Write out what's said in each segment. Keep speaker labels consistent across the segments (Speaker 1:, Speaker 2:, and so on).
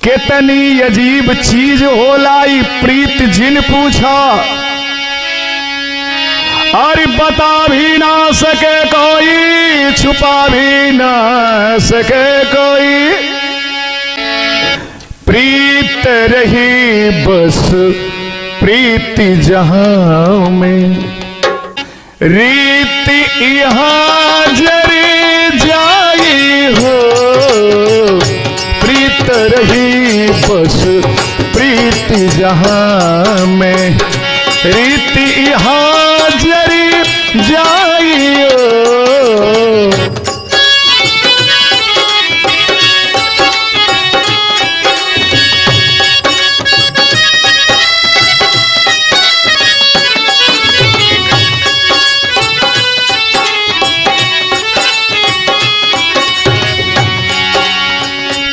Speaker 1: कितनी अजीब चीज होला ई प्रीत जिन पूछा, अरे बता भी ना सके कोई, छुपा भी ना सके कोई। प्रीत रही बस प्रीति जहां में, रीति यहाँ जरी जाई हो। प्रीत रही बस प्रीति जहां में, रीति यहाँ जरी जाई हो।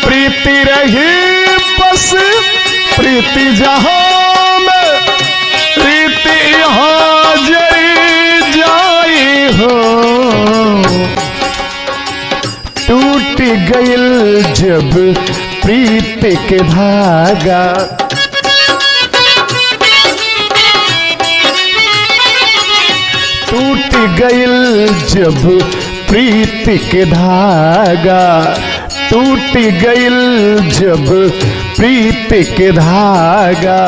Speaker 1: प्रीति रही बस प्रीति जहां में, रीति यहाँ जरी जाई हो। टूट गइल जब प्रीत के धागा, टूट गइल जब प्रीत के धागा, टूट गइल जब प्रीत के धागा।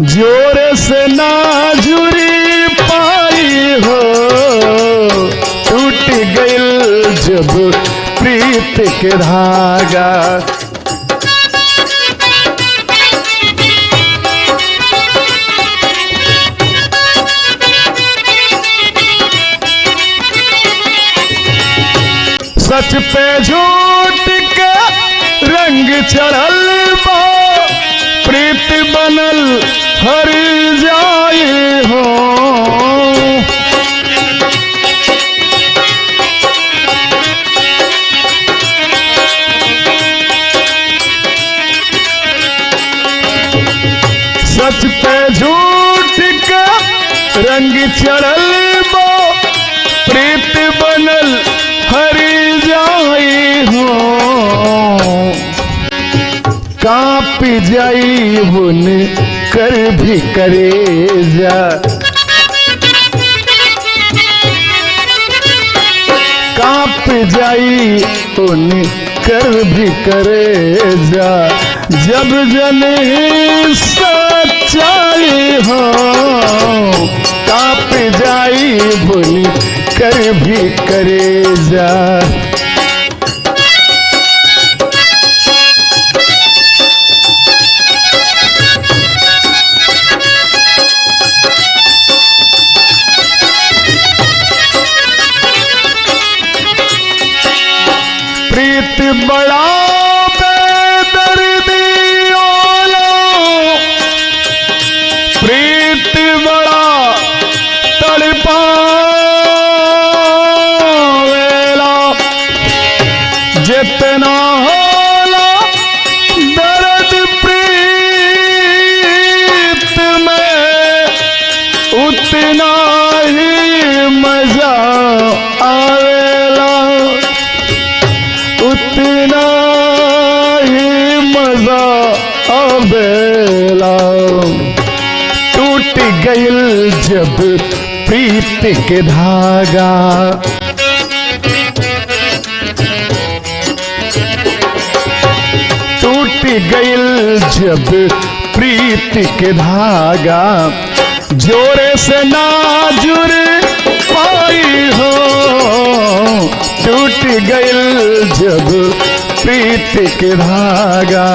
Speaker 1: जोर से ना जुड़ी पाई हो, टूट गइल जब प्रीत के धागा। सच पे झूठ का रंग चढ़ल बा, प्रीत बनल हर जाए हो। सच पे झूठ का रंग चढ़ल बा, प्रीत बनल हर जाई हो। कांप जाई बुन कर भी करेजा, कांप जाई बुन कर भी करेजा। जब जने सच्चाई हो, कांप जाई बुन कर भी करेजा। प्रीत बड़ा बेदर्दी ओला, प्रीत बड़ा तड़पा जितना होला दर्द प्रीत में, उतना ही मजा आवेला, उतना ही मजा आवेला। टूट गइल जब प्रीत के धागा, टूट गइल जब प्रीत के धागा। जोरे से ना जुड़ पाई हो, टूट गइल जब प्रीत के धागा।